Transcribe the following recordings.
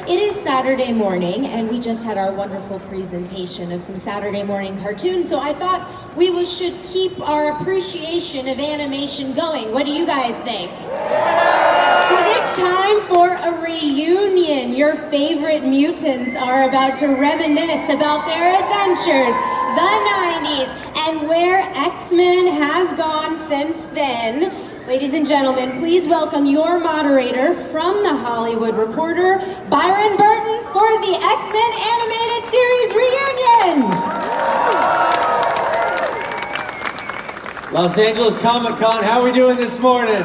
It is Saturday morning, and we just had our wonderful presentation of some Saturday morning cartoons, so I thought we should keep our appreciation of animation going. What do you guys think? Because it's time for a reunion. Your favorite mutants are about to reminisce about their adventures, the 90s, and where X-Men has gone since then. Ladies and gentlemen, please welcome your moderator from The Hollywood Reporter, Byron Burton, for the X-Men Animated Series reunion! Los Angeles Comic-Con, how are we doing this morning?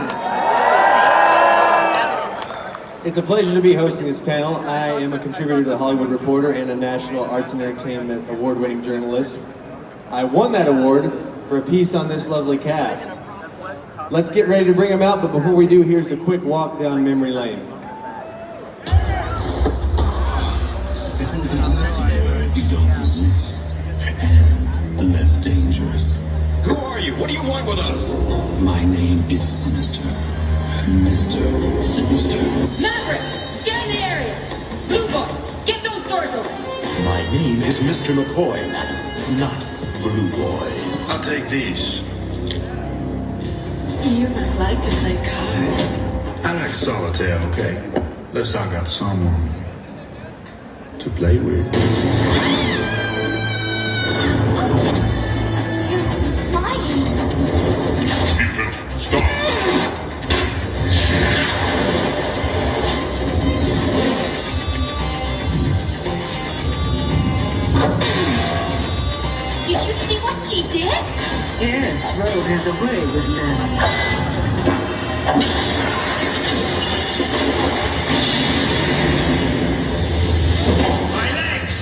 It's a pleasure to be hosting this panel. I am a contributor to The Hollywood Reporter and a National Arts and Entertainment Award-winning journalist. I won that award for a piece on this lovely cast. Let's get ready to bring them out, but before we do, here's a quick walk down memory lane. It will be easier if you don't resist, and less dangerous. Who are you? What do you want with us? My name is Sinister. Mr. Sinister. Maverick, scan the area. Blue Boy, get those doors open. My name is Mr. McCoy, madam, not Blue Boy. I'll take these. You must like to play cards. I like solitaire, okay? Unless I got someone to play with. You're lying. Stop. Did you see what she did? Yes, Rogue has a way with men. My legs!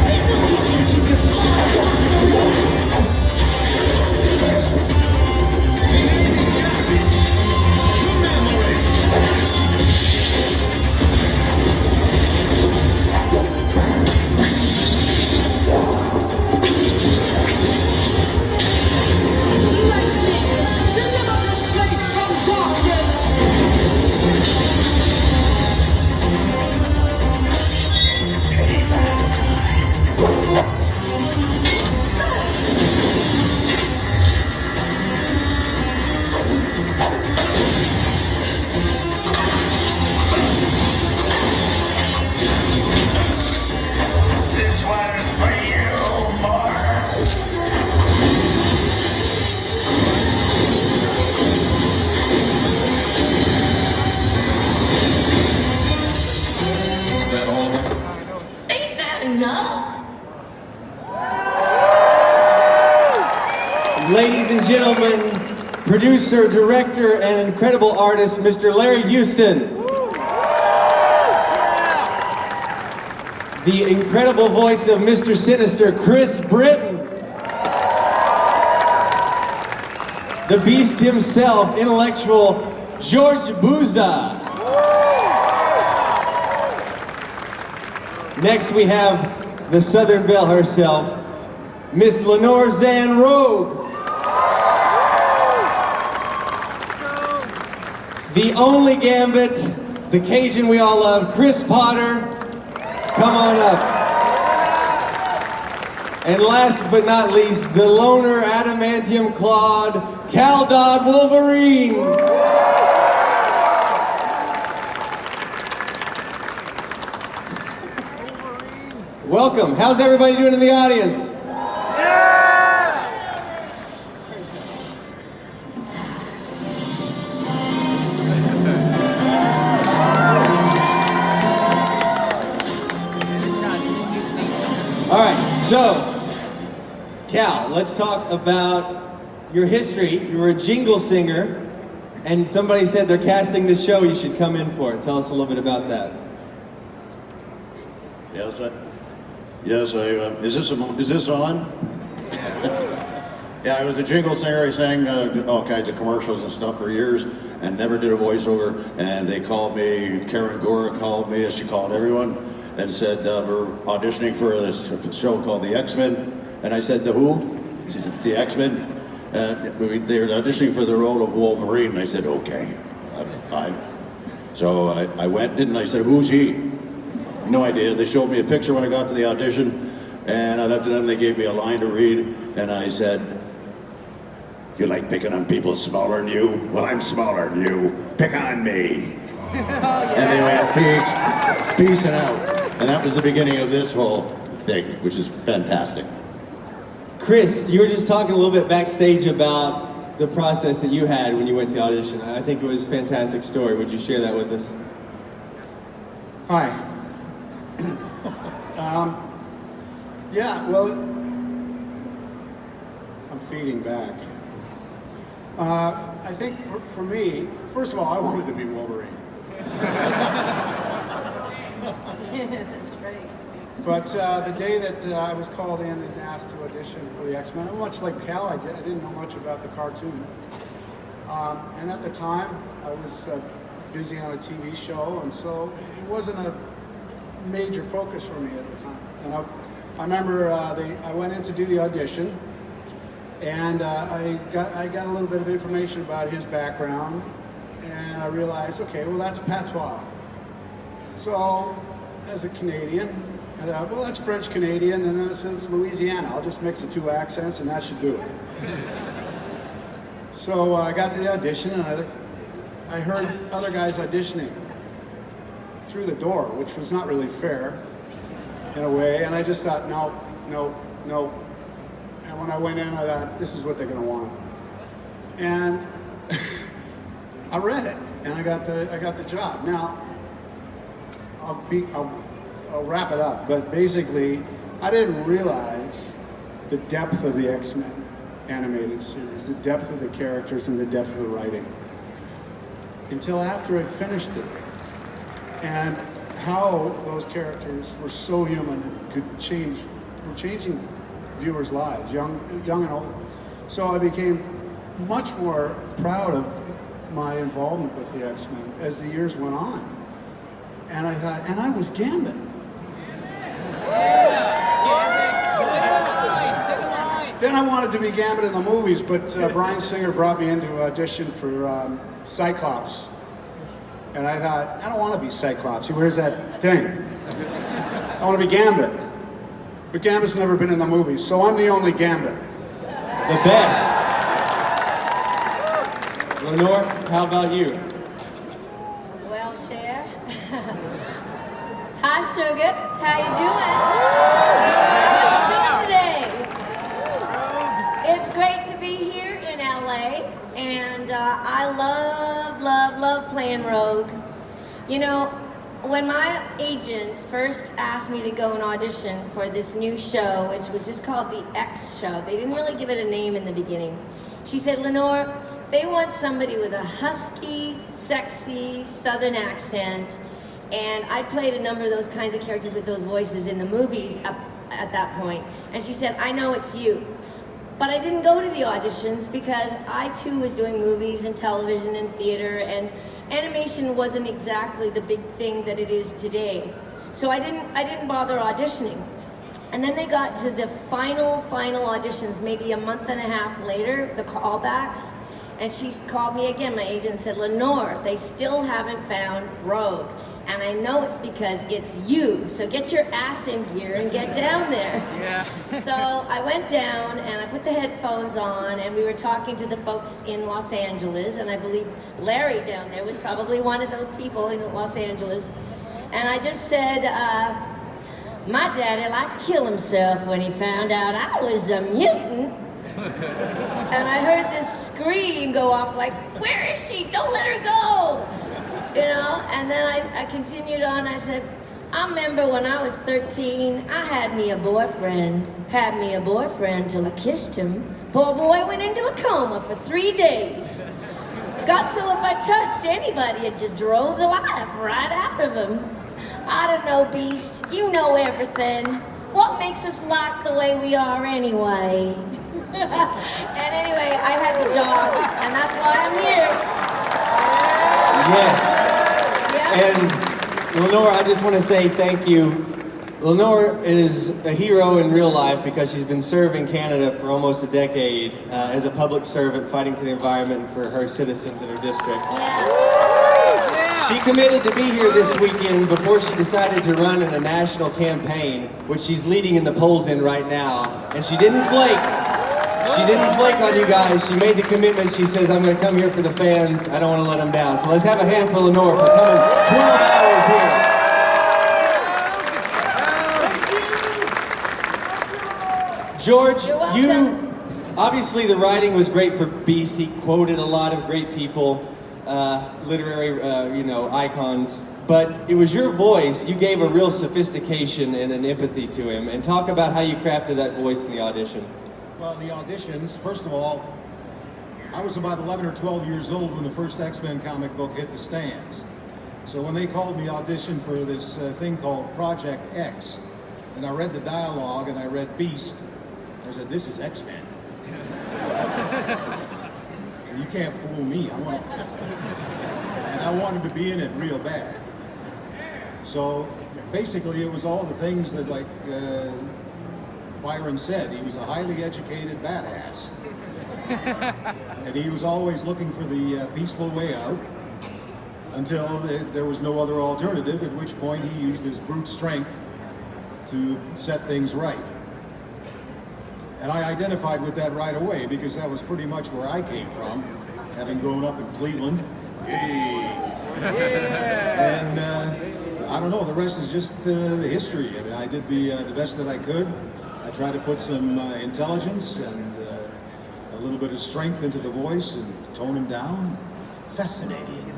This'll teach you to keep your paws off the wall. My name is Gambit. Memory. Lightning, deliver this place from darkness. This one is for you, Mark. Is that all of them? Ain't that enough? Ladies and gentlemen, producer, director, and incredible artist, Mr. Larry Houston. The incredible voice of Mr. Sinister, Chris Britton. The beast himself, intellectual George Buza. Next we have the Southern Belle herself, Miss Lenore Zann Rogue. The only Gambit, the Cajun we all love, Chris Potter. Come on up. And last but not least, the loner adamantium clawed Dodd Wolverine. Welcome. How's everybody doing in the audience? All right, so, Cal, let's talk about your history. You were a jingle singer, and somebody said they're casting this show, you should come in for it. Tell us a little bit about that. Yes, is this on? Yeah, I was a jingle singer. I sang all kinds of commercials and stuff for years and never did a voiceover. And they called me, Karen Gora called me, as she called everyone. and said, we're auditioning for this show called The X-Men. And I said, the who? She said, The X-Men. They were auditioning for the role of Wolverine. And I said, okay, fine. So I went, didn't I? I said, who's he? No idea. They showed me a picture when I got to the audition, and I looked at them, they gave me a line to read, and I said, you like picking on people smaller than you? Well, I'm smaller than you. Pick on me. And they went, peace and out. And that was the beginning of this whole thing, which is fantastic. Chris, you were just talking a little bit backstage about the process that you had when you went to audition. I think it was a fantastic story. Would you share that with us? Hi. Yeah, well, I'm feeding back. I think for me, first of all, I wanted to be Wolverine. That's right. But the day that I was called in and asked to audition for the X-Men, much like Cal, I didn't know much about the cartoon. And at the time, I was busy on a TV show, and so it wasn't a major focus for me at the time. And I remember I went in to do the audition, and I got a little bit of information about his background, and I realized, okay, well, that's patois. So, as a Canadian, I thought, well, that's French Canadian, and then it says Louisiana. I'll just mix the two accents, and that should do it. So I got to the audition, and I heard other guys auditioning through the door, which was not really fair in a way, and I just thought, no. And when I went in, I thought, this is what they're going to want. And I read it, and I got the job. Now, I'll wrap it up, but basically, I didn't realize the depth of the X-Men animated series, the depth of the characters, and the depth of the writing until after I'd finished it. And how those characters were so human and were changing viewers' lives, young and old. So I became much more proud of my involvement with the X-Men as the years went on. And I thought, and I was Gambit. Then I wanted to be Gambit in the movies, but Bryan Singer brought me in to audition for Cyclops. And I thought, I don't want to be Cyclops. He wears that thing. I want to be Gambit. But Gambit's never been in the movies, so I'm the only Gambit. The best. Lenore, how about you? Well, Cher. Hi, Sugar. How you doing? How you doing today? It's great to be here in LA, and I love playing Rogue. You know, when my agent first asked me to go and audition for this new show, which was just called The X Show, they didn't really give it a name in the beginning. She said, Lenore, they want somebody with a husky, sexy, southern accent, and I played a number of those kinds of characters with those voices in the movies up at that point. And she said, I know it's you. But I didn't go to the auditions because I too was doing movies and television and theater, and animation wasn't exactly the big thing that it is today. So I didn't bother auditioning. And then they got to the final auditions, maybe a month and a half later, the callbacks, and she called me again, my agent, and said, Lenore, they still haven't found Rogue. And I know it's because it's you, so get your ass in gear and get down there. Yeah. So I went down and I put the headphones on, and we were talking to the folks in Los Angeles, and I believe Larry down there was probably one of those people in Los Angeles. And I just said, my daddy liked to kill himself when he found out I was a mutant. And I heard this scream go off like, where is she? Don't let her go! You know, and then I continued on. I said, I remember when I was 13, I had me a boyfriend till I kissed him. Poor boy went into a coma for 3 days. Got so if I touched anybody, it just drove the life right out of him. I don't know, Beast, you know everything. What makes us like the way we are anyway? And anyway, I had the job, and that's why I'm here. Yes. Yeah. And Lenore, I just want to say thank you. Lenore is a hero in real life because she's been serving Canada for almost a decade as a public servant, fighting for the environment and for her citizens in her district. She committed to be here this weekend before she decided to run in a national campaign, which she's leading in the polls in right now. And she didn't flake. She didn't flake on you guys. She made the commitment. She says, I'm going to come here for the fans. I don't want to let them down. So let's have a hand for Lenore for coming 12 hours here. George, you, obviously the writing was great for Beast. He quoted a lot of great people, literary, icons. But it was your voice. You gave a real sophistication and an empathy to him. And talk about how you crafted that voice in the audition. Well, the auditions, first of all, I was about 11 or 12 years old when the first X-Men comic book hit the stands. So when they called me audition for this thing called Project X, and I read the dialogue and I read Beast, I said, this is X-Men. So you can't fool me. And I wanted to be in it real bad. So basically it was all the things that, like Byron said, he was a highly educated badass. And he was always looking for the peaceful way out until there was no other alternative, at which point he used his brute strength to set things right. And I identified with that right away because that was pretty much where I came from, having grown up in Cleveland. And I don't know, the rest is just the history. I mean, I did the best that I could. I tried to put some intelligence and a little bit of strength into the voice and tone him down. Fascinating.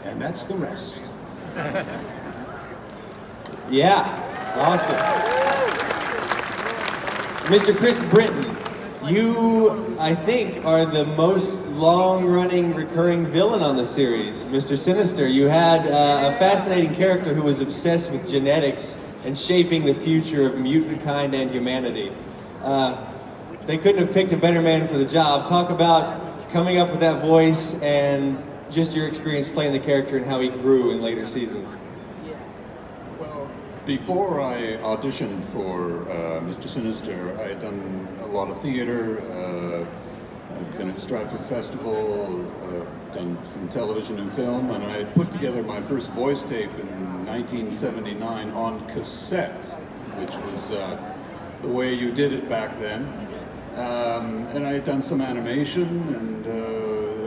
And that's the rest. Yeah. Awesome. Mr. Chris Britton, you, I think, are the most long-running recurring villain on the series. Mr. Sinister, you had a fascinating character who was obsessed with genetics and shaping the future of mutant kind and humanity. They couldn't have picked a better man for the job. Talk about coming up with that voice and just your experience playing the character and how he grew in later seasons. Before I auditioned for Mr. Sinister, I had done a lot of theater. I'd been at Stratford Festival, done some television and film, and I had put together my first voice tape in 1979 on cassette, which was the way you did it back then. And I had done some animation and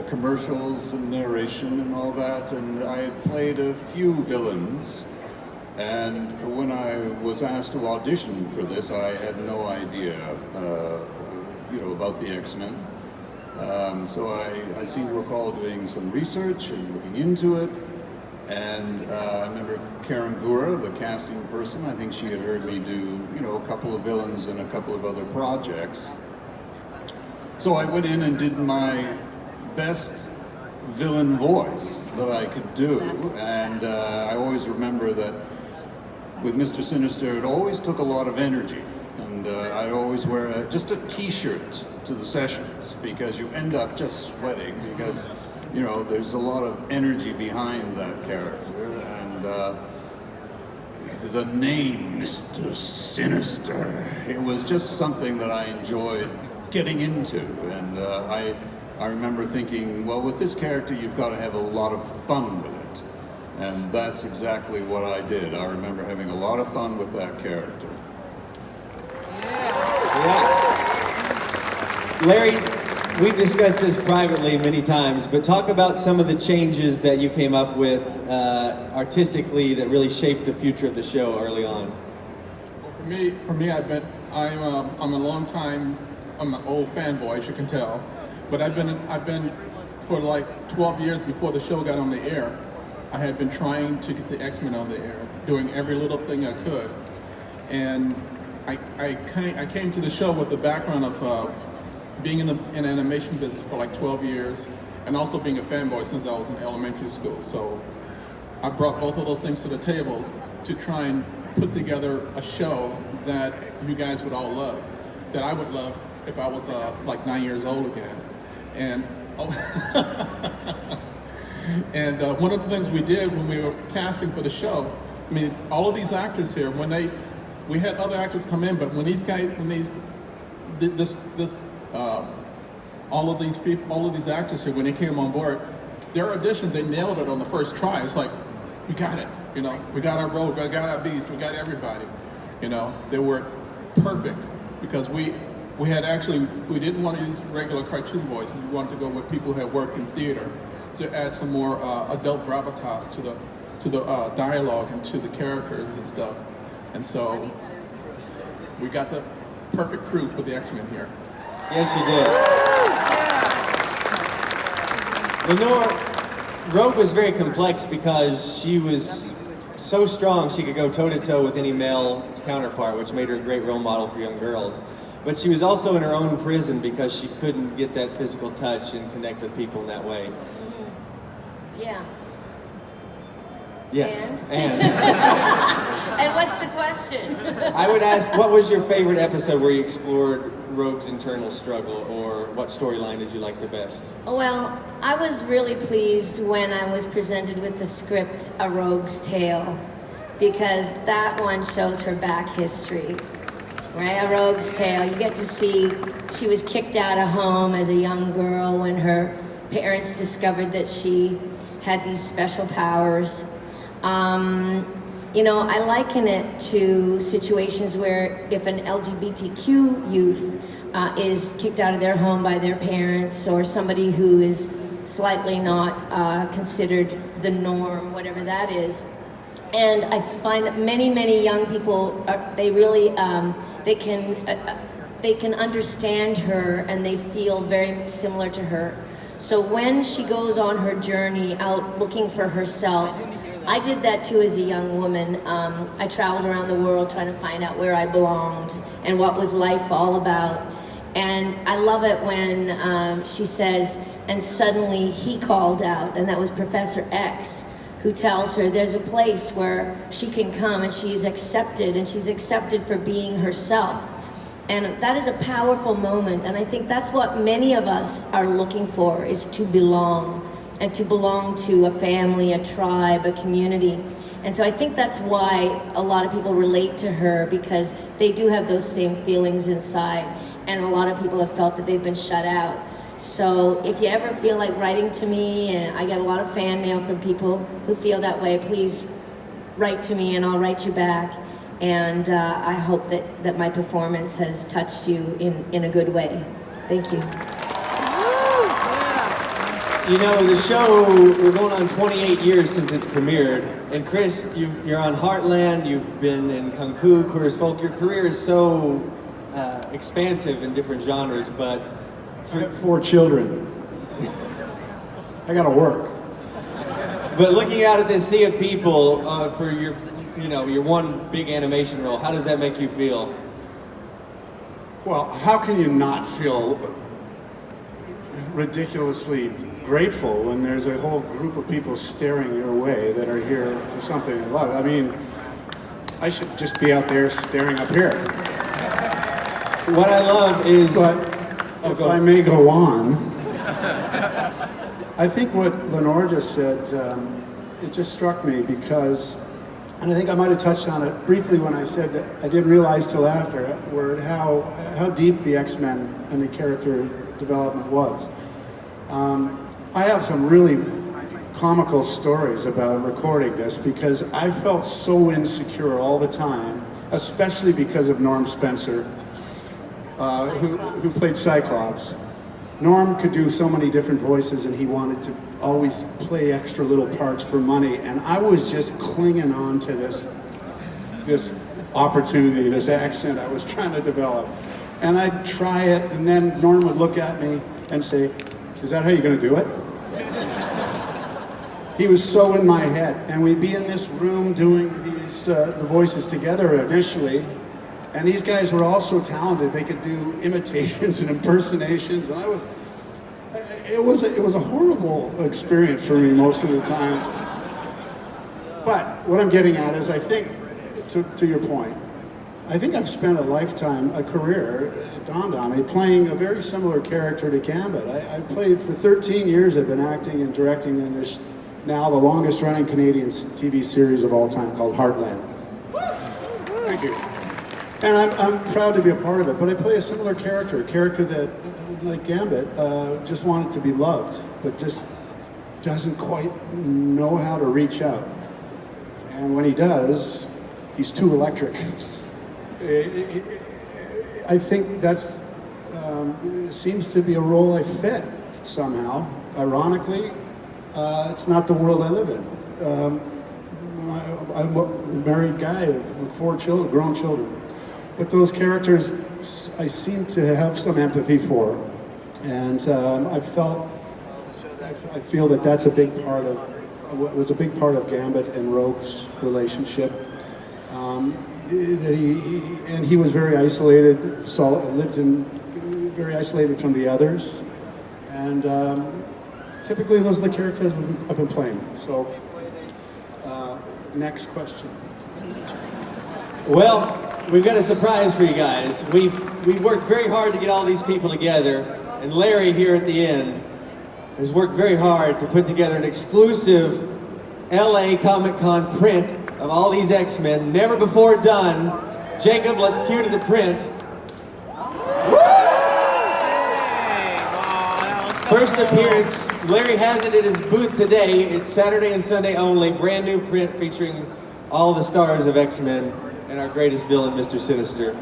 commercials and narration and all that, and I had played a few villains. And when I was asked to audition for this, I had no idea, about the X-Men. So I seem to recall doing some research and looking into it. And I remember Karen Gura, the casting person, I think she had heard me do, a couple of villains and a couple of other projects. So I went in and did my best villain voice that I could do. And I always remember that with Mr. Sinister, it always took a lot of energy. And I'd always wear just a t-shirt to the sessions because you end up just sweating because, there's a lot of energy behind that character. And the name Mr. Sinister, it was just something that I enjoyed getting into. And I remember thinking, well, with this character, you've got to have a lot of fun with it. And that's exactly what I did. I remember having a lot of fun with that character. Yeah. Larry, we've discussed this privately many times, but talk about some of the changes that you came up with artistically that really shaped the future of the show early on. Well, for me, I'm a long time, I'm an old fanboy, as you can tell, but I've been for like 12 years before the show got on the air. I had been trying to get the X-Men on the air, doing every little thing I could. And I came to the show with the background of being in the animation business for like 12 years and also being a fanboy since I was in elementary school. So I brought both of those things to the table to try and put together a show that you guys would all love, that I would love if I was like 9 years old again. And And one of the things we did when we were casting for the show, I mean, all of these actors here, we had other actors come in, but when these guys, all of these actors here, when they came on board, their auditions, they nailed it on the first try. It's like, we got it, you know, we got our role, we got our beast, we got everybody, you know. They were perfect because we didn't want to use regular cartoon voices. We wanted to go with people who had worked in theater to add some more adult gravitas to the dialogue and to the characters and stuff. And so we got the perfect crew for the X-Men here. Yes, you did. Lenore, Rogue was very complex because she was so strong she could go toe-to-toe with any male counterpart, which made her a great role model for young girls. But she was also in her own prison because she couldn't get that physical touch and connect with people in that way. Yeah. Yes. And? And what's the question? I would ask, what was your favorite episode where you explored Rogue's internal struggle, or what storyline did you like the best? Well, I was really pleased when I was presented with the script, A Rogue's Tale, because that one shows her back history, right? A Rogue's Tale. You get to see she was kicked out of home as a young girl when her parents discovered that she had these special powers. You know, I liken it to situations where if an LGBTQ youth is kicked out of their home by their parents, or somebody who is slightly not considered the norm, whatever that is. And I find that many young people, they really, they can understand her and they feel very similar to her. So when she goes on her journey out looking for herself, I did that too as a young woman. I traveled around the world trying to find out where I belonged and what was life all about. And I love it when she says, and suddenly he called out, and that was Professor X, who tells her there's a place where she can come and she's accepted, and she's accepted for being herself. And that is a powerful moment, and I think that's what many of us are looking for, is to belong, and to belong to a family, a tribe, a community. And so I think that's why a lot of people relate to her, because they do have those same feelings inside, and a lot of people have felt that they've been shut out. So if you ever feel like writing to me, and I get a lot of fan mail from people who feel that way, please write to me and I'll write you back. And I hope that my performance has touched you in a good way. Thank you. You know, the show, we're going on 28 years since it's premiered. And Chris, you're on Heartland, you've been in Kung Fu, Queer as Folk. Your career is so expansive in different genres, but... I have 4 children. I gotta work. But looking out at this sea of people for your one big animation role, how does that make you feel? Well, how can you not feel ridiculously grateful when there's a whole group of people staring your way that are here for something they love? I mean, I should just be out there staring up here. What I love is... But if I may go on, I think what Lenore just said, it just struck me because, and I think I might have touched on it briefly when I said that I didn't realize till afterward how deep the X-Men and the character development was. I have some really comical stories about recording this because I felt so insecure all the time, especially because of Norm Spencer, who played Cyclops. Norm could do so many different voices and he wanted to always play extra little parts for money, and I was just clinging on to this opportunity, this accent I was trying to develop. And I'd try it, and then Norm would look at me and say, "Is that how you're gonna do it?" He was so in my head, and we'd be in this room doing these the voices together initially, and these guys were all so talented they could do imitations and impersonations, and it was a horrible experience for me most of the time. But what I'm getting at is, I think, to your point, I think I've spent a career, it dawned on me, playing a very similar character to Gambit. I played for 13 years, I've been acting and directing in this now the longest running Canadian TV series of all time called Heartland. Thank you. And I'm proud to be a part of it, but I play a similar character, a character that, like Gambit, just wanted to be loved, but just doesn't quite know how to reach out. And when he does, he's too electric. I think that's seems to be a role I fit somehow. Ironically, it's not the world I live in. I'm a married guy with 4 children, grown children. But those characters, I seem to have some empathy for, and I feel that that's a big part of, was a big part of Gambit and Rogue's relationship. That he was very isolated, lived in very isolated from the others, and typically those are the characters I've been playing. So, next question. Well, we've got a surprise for you guys. We've worked very hard to get all these people together, and Larry here at the end has worked very hard to put together an exclusive LA Comic-Con print of all these X-Men, never before done. Jacob, let's cue to the print. First appearance, Larry has it at his booth today. It's Saturday and Sunday only, brand new print featuring all the stars of X-Men and our greatest villain, Mr. Sinister.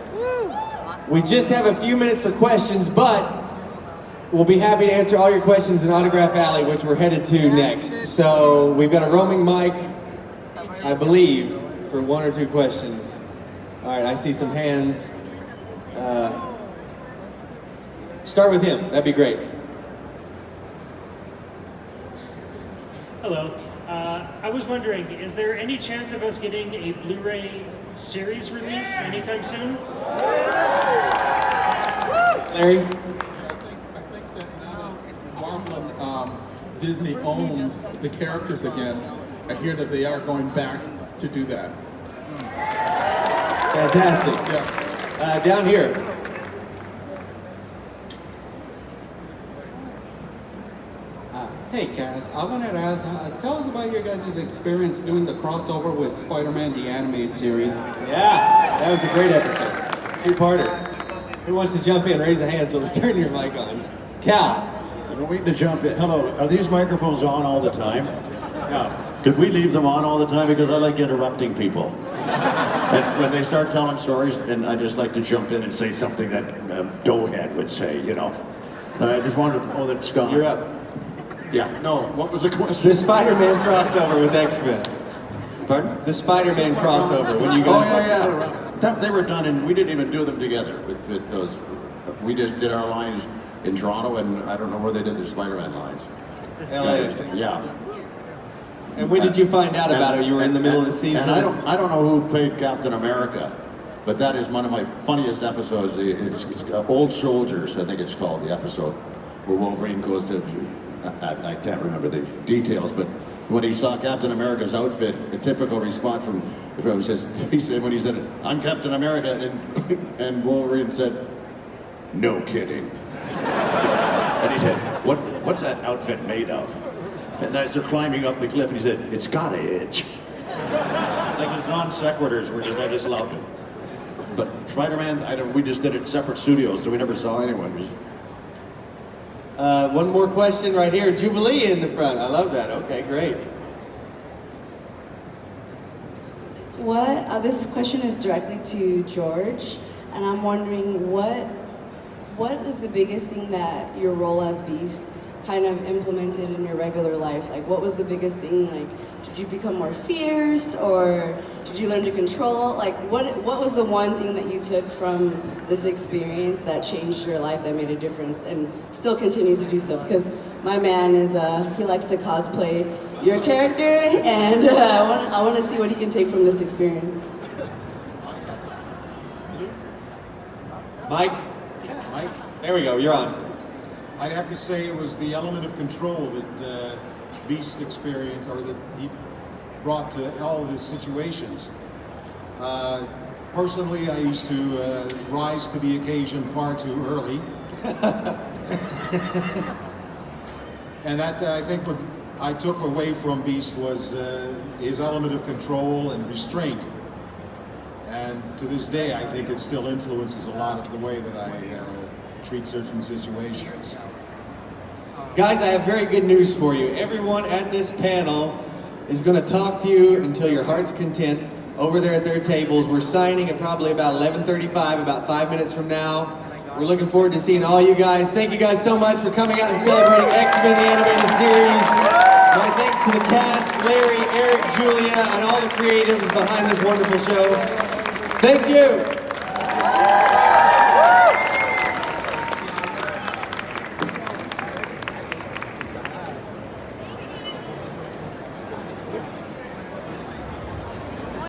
We just have a few minutes for questions, but we'll be happy to answer all your questions in Autograph Alley, which we're headed to next. So we've got a roaming mic, I believe, for 1 or 2 questions. All right, I see some hands. Start with him, that'd be great. Hello. I was wondering, is there any chance of us getting a Blu-ray series release anytime soon? Larry? I think that now that Marvel and Disney owns the characters again, I hear that they are going back to do that. Fantastic. Yeah. Down here. Hey guys, I wanted to ask, tell us about your guys' experience doing the crossover with Spider-Man the Animated Series. Yeah, that was a great episode. 2-parter. Who wants to jump in? Raise a hand so let's turn your mic on. Cal. I've been waiting to jump in. Hello, are these microphones on all the time? Yeah. Could we leave them on all the time? Because I like interrupting people. And when they start telling stories, and I just like to jump in and say something that Doughhead would say, you know. I just wanted to know that it's gone. You're up. Yeah, no, what was the question? The Spider-Man crossover with X-Men. Pardon? The Spider-Man crossover, when you guys... Oh, yeah. They were done, and we didn't even do them together with those. We just did our lines in Toronto, and I don't know where they did their Spider-Man lines. LA. Yeah. And when did you find out about it? You were in the middle of the season? And I don't know who played Captain America, but that is one of my funniest episodes. It's Old Soldiers, I think it's called, the episode, where Wolverine goes to... I can't remember the details, but when he saw Captain America's outfit, a typical response from says, he said, when he said, "I'm Captain America," and Wolverine said, "No kidding." And he said, what's that outfit made of? And as they're climbing up the cliff, and he said, "It's got a edge." Like his non sequiturs were just, I just loved it. But Spider-Man, we just did it in separate studios, so we never saw anyone. One more question right here. Jubilee in the front. I love that. Okay, great. This question is directly to George, and I'm wondering what is the biggest thing that your role as Beast kind of implemented in your regular life? Like, what was the biggest thing? Like, did you become more fierce, or did you learn to control? Like, what was the one thing that you took from this experience that changed your life, that made a difference, and still continues to do so? Because my man is, he likes to cosplay your character, and I want to see what he can take from this experience. Mike? There we go, you're on. I'd have to say it was the element of control that Beast experienced, or that he brought to all of his situations. Personally, I used to rise to the occasion far too early. And that, I think, would I took away from Beast was his element of control and restraint. And to this day, I think it still influences a lot of the way that I treat certain situations. Guys, I have very good news for you. Everyone at this panel is going to talk to you until your heart's content over there at their tables. We're signing at probably about 11:35, about 5 minutes from now. We're looking forward to seeing all you guys. Thank you guys so much for coming out and celebrating X-Men, the animated series. My thanks to the cast, Larry, Eric, Julia, and all the creatives behind this wonderful show. Thank you.